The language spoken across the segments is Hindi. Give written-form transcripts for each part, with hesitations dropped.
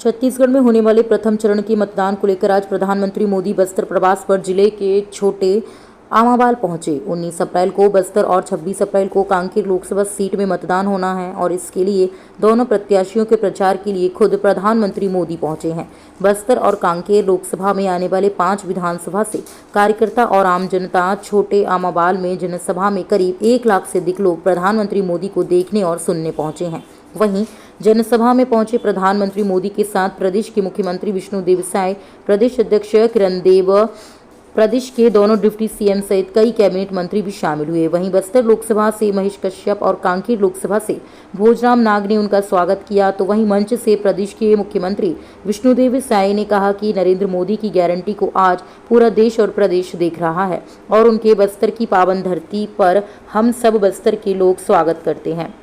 छत्तीसगढ़ में होने वाले प्रथम चरण के मतदान को लेकर आज प्रधानमंत्री मोदी बस्तर प्रवास पर जिले के छोटे आमाबाल पहुंचे। 19 अप्रैल को बस्तर और 26 अप्रैल को कांकेर लोकसभा सीट में मतदान होना है और इसके लिए दोनों प्रत्याशियों के प्रचार के लिए खुद प्रधानमंत्री मोदी पहुंचे हैं। बस्तर और कांकेर लोकसभा में आने वाले 5 विधानसभा से कार्यकर्ता और आम जनता छोटे आमाबाल में जनसभा में करीब 1 लाख से अधिक लोग प्रधानमंत्री मोदी को देखने और सुनने पहुंचे हैं। वहीं जनसभा में पहुंचे प्रधानमंत्री मोदी के साथ प्रदेश के मुख्यमंत्री विष्णुदेव साय, प्रदेश अध्यक्ष किरण देव, प्रदेश के दोनों डिप्टी सीएम सहित कई कैबिनेट मंत्री भी शामिल हुए। वहीं बस्तर लोकसभा से महेश कश्यप और कांकेर लोकसभा से भोजराम नाग ने उनका स्वागत किया। तो वहीं मंच से प्रदेश के मुख्यमंत्री विष्णुदेव साय ने कहा कि नरेंद्र मोदी की गारंटी को आज पूरा देश और प्रदेश देख रहा है और उनके बस्तर की पावन धरती पर हम सब बस्तर के लोग स्वागत करते हैं।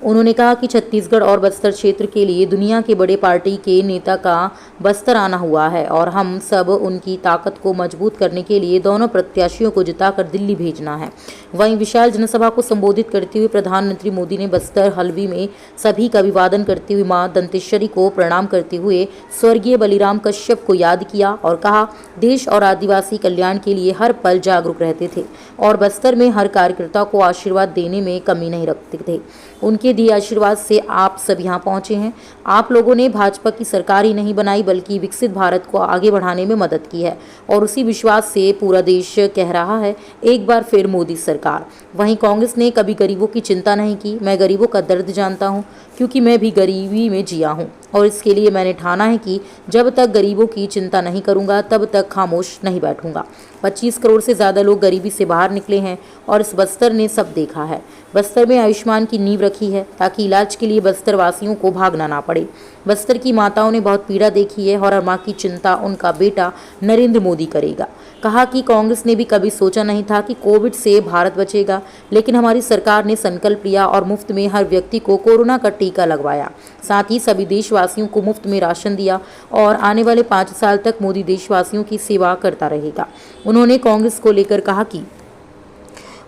उन्होंने कहा कि छत्तीसगढ़ और बस्तर क्षेत्र के लिए दुनिया के बड़े पार्टी के नेता का बस्तर आना हुआ है और हम सब उनकी ताकत को मजबूत करने के लिए दोनों प्रत्याशियों को जिताकर दिल्ली भेजना है। वहीं विशाल जनसभा को संबोधित करते हुए प्रधानमंत्री मोदी ने बस्तर हलवी में सभी का अभिवादन करते हुए मां दंतेश्वरी को प्रणाम करते हुए स्वर्गीय बलिराम कश्यप को याद किया और कहा, देश और आदिवासी कल्याण के लिए हर पल जागरूक रहते थे और बस्तर में हर कार्यकर्ता को आशीर्वाद देने में कमी नहीं रखते थे। उनके दिए आशीर्वाद से आप सब यहाँ पहुंचे हैं। आप लोगों ने भाजपा की सरकार ही नहीं बनाई बल्कि विकसित भारत को आगे बढ़ाने में मदद की है और उसी विश्वास से पूरा देश कह रहा है, एक बार फिर मोदी सरकार। वहीं कांग्रेस ने कभी गरीबों की चिंता नहीं की। मैं गरीबों का दर्द जानता हूँ क्योंकि मैं भी गरीबी में जिया हूँ और इसके लिए मैंने ठाना है कि जब तक गरीबों की चिंता नहीं करूँगा तब तक खामोश नहीं बैठूंगा। 25 करोड़ से ज़्यादा लोग गरीबी से बाहर निकले हैं और इस बस्तर ने सब देखा है। बस्तर में आयुष्मान की नींव रखी है ताकि इलाज के लिए बस्तर वासियों को भागना ना पड़े। बस्तर की माताओं ने बहुत पीड़ा देखी है और माँ की चिंता उनका बेटा नरेंद्र मोदी करेगा। कहा कि कांग्रेस ने भी कभी सोचा नहीं था कि कोविड से भारत बचेगा, लेकिन हमारी सरकार ने संकल्प लिया और मुफ्त में हर व्यक्ति को कोरोना का टीका लगवाया। साथ ही सभी देशवासियों को मुफ्त में राशन दिया और आने वाले 5 साल तक मोदी देशवासियों की सेवा करता रहेगा। उन्होंने कांग्रेस को लेकर कहा कि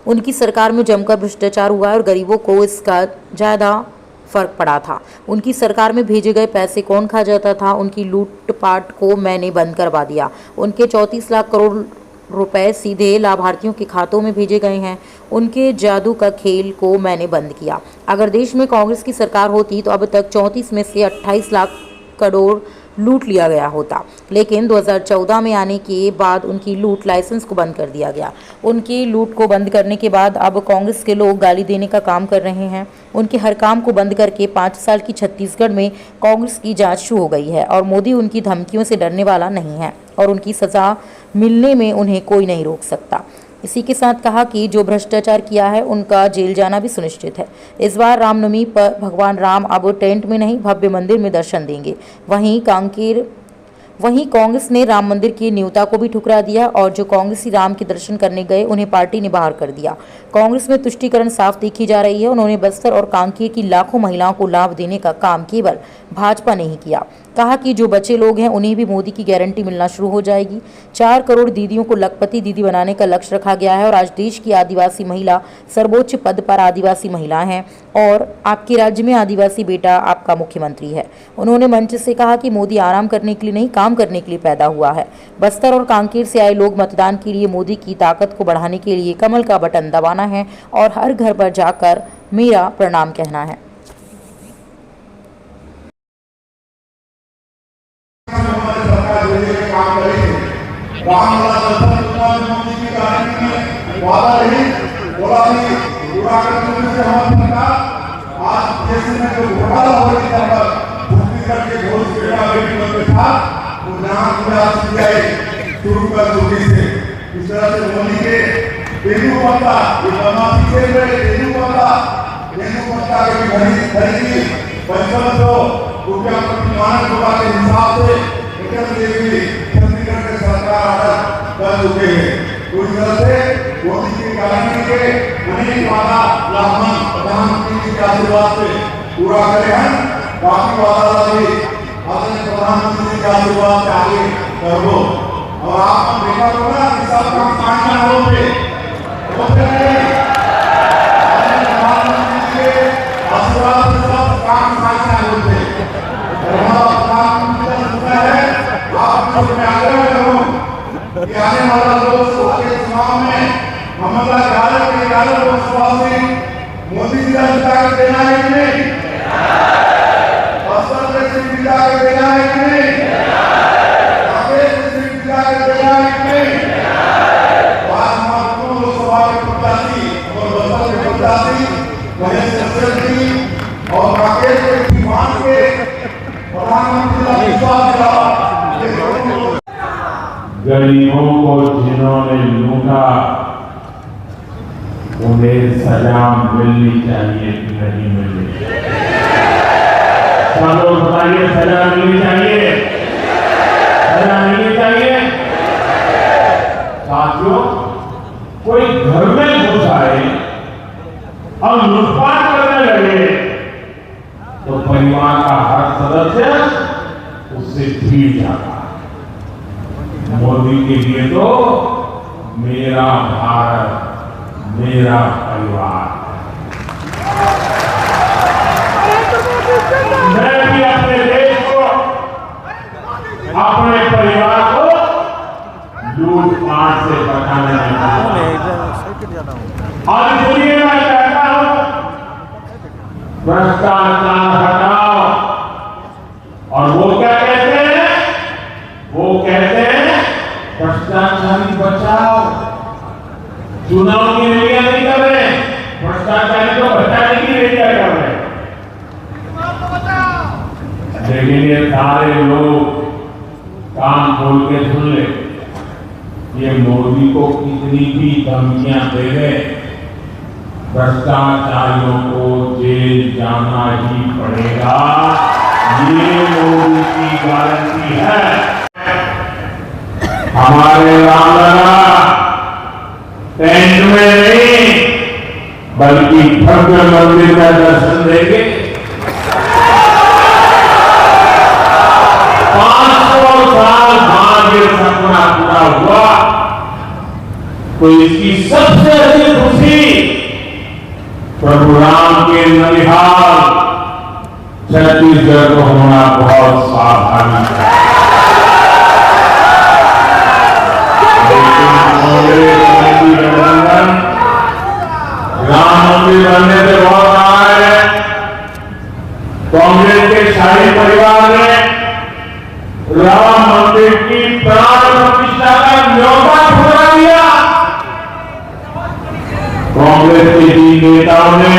उनकी सरकार में जमकर भ्रष्टाचार हुआ है और गरीबों को इसका ज़्यादा फर्क पड़ा था। उनकी सरकार में भेजे गए पैसे कौन खा जाता था, उनकी लूटपाट को मैंने बंद करवा दिया। उनके 34 लाख करोड़ रुपए सीधे लाभार्थियों के खातों में भेजे गए हैं। उनके जादू का खेल को मैंने बंद किया। अगर देश में कांग्रेस की सरकार होती तो अब तक 34 में से 28 लाख करोड़ लूट लिया गया होता, लेकिन 2014 में आने के बाद उनकी लूट लाइसेंस को बंद कर दिया गया। उनकी लूट को बंद करने के बाद अब कांग्रेस के लोग गाली देने का काम कर रहे हैं। उनके हर काम को बंद करके 5 साल की छत्तीसगढ़ में कांग्रेस की जांच शुरू हो गई है और मोदी उनकी धमकियों से डरने वाला नहीं है और उनकी सजा मिलने में उन्हें कोई नहीं रोक सकता। इसी के साथ कहा कि जो भ्रष्टाचार किया है उनका जेल जाना भी सुनिश्चित है। इस बार रामनवमी पर भगवान राम अब टेंट में नहीं भव्य मंदिर में दर्शन देंगे। वहीं कांग्रेस ने राम मंदिर की न्योता को भी ठुकरा दिया और जो कांग्रेसी राम के दर्शन करने गए उन्हें पार्टी ने बाहर कर दिया। कांग्रेस में तुष्टीकरण साफ देखी जा रही है। उन्होंने बस्तर और कांकेर की लाखों महिलाओं को लाभ देने का काम केवल भाजपा ने ही किया। कहा कि जो बचे लोग हैं उन्हें भी मोदी की गारंटी मिलना शुरू हो जाएगी। 4 करोड़ दीदियों को लखपति दीदी बनाने का लक्ष्य रखा गया है और आज देश की आदिवासी महिला सर्वोच्च पद पर आदिवासी महिला हैं और आपके राज्य में आदिवासी बेटा आपका मुख्यमंत्री है। उन्होंने मंच से कहा कि मोदी आराम करने के लिए नहीं, काम करने के लिए पैदा हुआ है। बस्तर और कांकेर से आए लोग मतदान के लिए मोदी की ताकत को बढ़ाने के लिए कमल का बटन दबाना है और हर घर पर जाकर मेरा प्रणाम कहना है। पूरा करें हैं, बाकी वाला भी प्रधानमंत्री के आशीर्वाद से आगे कर लो और आप देखा होगा कि सब काम काटना होते प्रधानमंत्री के आशीर्वाद से सब काम काटना होते कि आने वाला लोकसभा के चुनाव में ममता 11 लोकसभा सीट मोदी जी का जिता कर देना है कि नहीं? बस्तर में सीट जिता कर देना है कि नहीं? कांग्रेस में सीट जिता कर देना है कि नहीं? आज हमारे लोकसभा के प्रत्याशी और बस्तर के प्रत्याशी महेश शर्मा जी और कांग्रेस के दीवान के प्रधानमंत्री का विश्वास दिलावा। गरीबों को जिन्होंने लूटा उन्हें सजा मिलनी चाहिए कि नहीं मिलनी चाहिए? सब लोग बताइए, सजा मिलनी चाहिए? सजा मिलनी चाहिए? साथियों, कोई घर में घुस आए और लूटपाट करने लगे तो परिवार का हर सदस्य उससे भीड़ जाता। मोदी के लिए तो मेरा भारत, मेरा परिवार, मैं भी अपने देश को, अपने परिवार को लूटपाट से बचाने में और इसलिए मैं कहता हूं, भ्रष्टाचार हटाओ। और वो क्या कहते हैं? वो कहते हैं भ्रष्टाचारी बचाओ। चुनाव की रैलियां नहीं कर रहे, भ्रष्टाचारी को बचाने की रैलियां कर रहे। लेकिन ये सारे लोग कान खोल के सुन ले, ये मोदी को कितनी भी धमकियां दे रहे, भ्रष्टाचारियों को जेल जाना ही पड़ेगा। ये मोदी की गारंटी है। हमारे रामलला टेंट में नहीं बल्कि भव्य मंदिर का दर्शन देंगे। 500 साल बाद ये सपना पूरा हुआ तो इसकी सबसे अधिक खुशी प्रभु राम के ननिहाल छत्तीसगढ़ को होना बहुत स्वाभाविक है। राम मंदिर बनने से बहुत रहा है। कांग्रेस के शाही परिवार ने राम मंदिर की प्राण प्रतिष्ठा का न्योता ठुकरा दिया। कांग्रेस के 3 नेताओं ने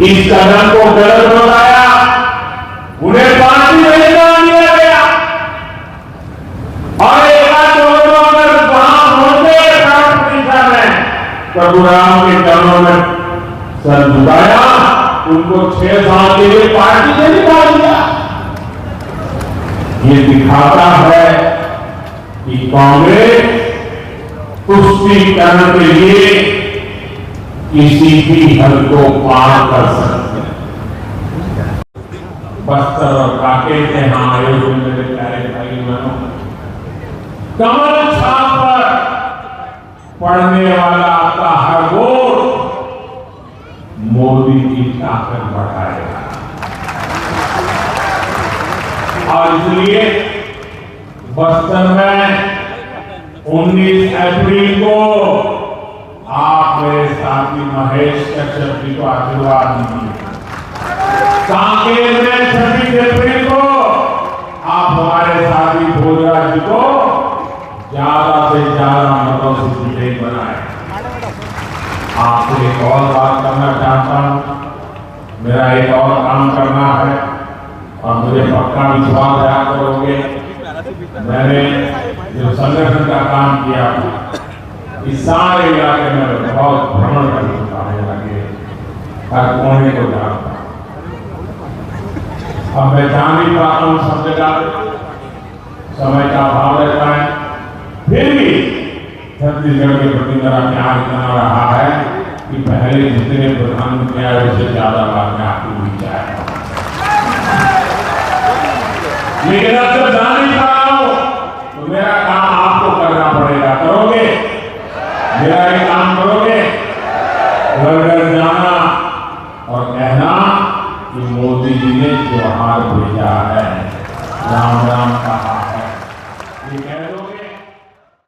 इस कदम को गलत बताया, उन्हें पार्टी में निकाल दिया गया और प्रभु राम के चरणों में सर झुकाया, उनको 6 साल के लिए पार्टी से निकाल दिया। ये दिखाता है कि कांग्रेस तुष्टीकरण के लिए किसी भी हद को पार कर सकती है। बस्तर और कांकेर के यहाँ आयोजन मेरे प्यारे भाई बहनों, कमल छाप पर पढ़ने वाला आपका हर वोट मोदी की ताकत बढ़ाएगा। और इसलिए बस्तर में 19 अप्रैल को आप मेरे साथी महेश कश्यप जी को आशीर्वाद दीजिए। कांकेर में 26 अप्रैल को आप हमारे साथी भोजराज जी को ज्यादा से ज्यादा मतों से विजयी बनाए। आपसे एक और बात करना चाहता हूं, मेरा एक और काम करना है और मुझे पक्का विश्वास है आप करोगे। मैंने जो संगठन का काम किया इस सारे इलाके में बहुत भ्रमण कर चुका है, लगे हर कोने को जानता। अब मैं जान ही पाता हूं सब जगह, समय का अभाव रहता है, फिर भी छत्तीसगढ़ के प्रति मेरा प्यार इतना रहा है कि पहले जितने प्रधानमंत्री आए उससे ज्यादा बार मैं आपको बीच आया। लेकिन अब जब जान नहीं पा रहा हूं तो मेरा काम आपको करना पड़ेगा। करोगे? मेरा ये काम करोगे? घर घर जाना और कहना कि मोदी जी ने त्योहार भेजा है, राम राम कहा